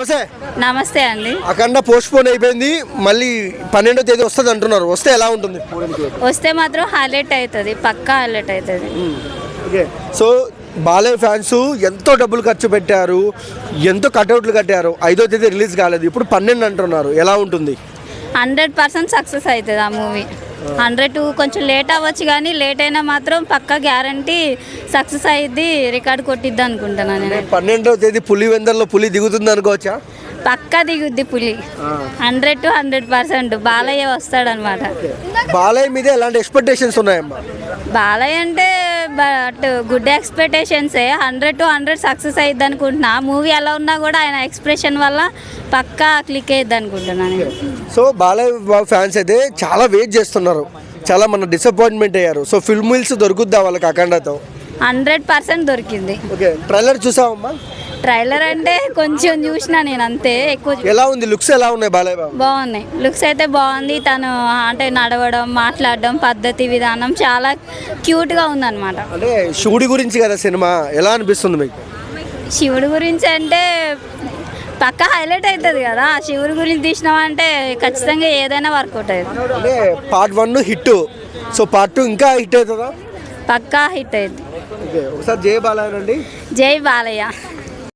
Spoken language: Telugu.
నమస్తే. నమస్తే అండి. అఖండ పోస్ట్ పోన్ అయిపోయింది, మళ్ళీ 12వ తేదీ వస్తుంది అంటున్నారు. వస్తే ఎలా ఉంటుంది? వస్తే మాత్రం హైలైట్ అవుతుంది, పక్కా హైలైట్ అవుతుంది. ఓకే, సో బాలయ్య ఫ్యాన్స్ ఎంతో డబ్బులు ఖర్చు పెట్టారు, ఎంతో కటౌట్లు కట్టారు. 5వ తేదీ రిలీజ్ కాలేదు, ఇప్పుడు 12 అంటున్నారు. ఎలా ఉంటుంది? 100% సక్సెస్ అవుతుంది ఆ మూవీ. 100 కొంచెం లేట్ అవ్వచ్చు, కానీ లేట్ అయినా మాత్రం పక్కా గ్యారంటీ సక్సెస్ అయ్యిద్ది, రికార్డ్ కొట్టిద్ది అనుకుంటున్నాను నేను. 12వ తేదీ పులివెందర్లో పులి దిగుతుంది అనుకోవచ్చా? పక్కా దిగుద్ది పులి. 100 to 100% బాలయ్య వస్తాడనమాట. బాలయ్య మీద ఎలాంటి ఎక్స్పెక్టేషన్స్ ఉన్నాయమ్మా? బాలయ్య అంటే బట్ గుడ్ ఎక్స్పెక్టేషన్సే. 100 to 100 సక్సెస్ అయ్యిద్ది అనుకుంటున్నా. మూవీ ఎలా ఉన్నా కూడా ఆయన ఎక్స్ప్రెషన్ వల్ల పక్కా క్లిక్ అయ్యిద్ది అనుకుంటున్నాను. సో బాలయ్య ఫ్యాన్స్ అయితే చాలా వెయిట్ చేస్తున్నారు, చాలా మన డిసప్పాయింట్మెంట్ అయ్యారు. సో ఫిల్మ్ మిల్స్ దొరుకుద్దా వాళ్ళకి అఖండతో? 100% దొరికింది. Okay, trailer చూసావమ్మా? ట్రైలర్ అంటే కొంచెం చూసినా నేను, అంతే. ఎక్కువ ఎలా ఉంది? లుక్స్ ఎలా ఉన్నాయి బాలయ్య బాబు? బాగున్నాయి, లుక్స్ అయితే బాగుంది. తను అంటే నడవడం, మాట్లాడడం, పద్ధతి విధానం చాలా క్యూట్గా ఉందన్నమాట. అంటే శివుడి గురించి కదా సినిమా, ఎలా అనిపిస్తుంది మీకు? శివుడి గురించి అంటే పక్కా హైలైట్ అవుతుంది కదా. శివుడి గురించి తీసినామంటే ఖచ్చితంగా ఏదైనా వర్కౌట్ అవుతుంది. అంటే పార్ట్ 1 హిట్, సో పార్ట్ 2 ఇంకా హిట్ అవుతుందా? పక్కా హిట్ అయింది. ఓకే, ఒకసారి జై బాలయ్య అండి. జై బాలయ్య.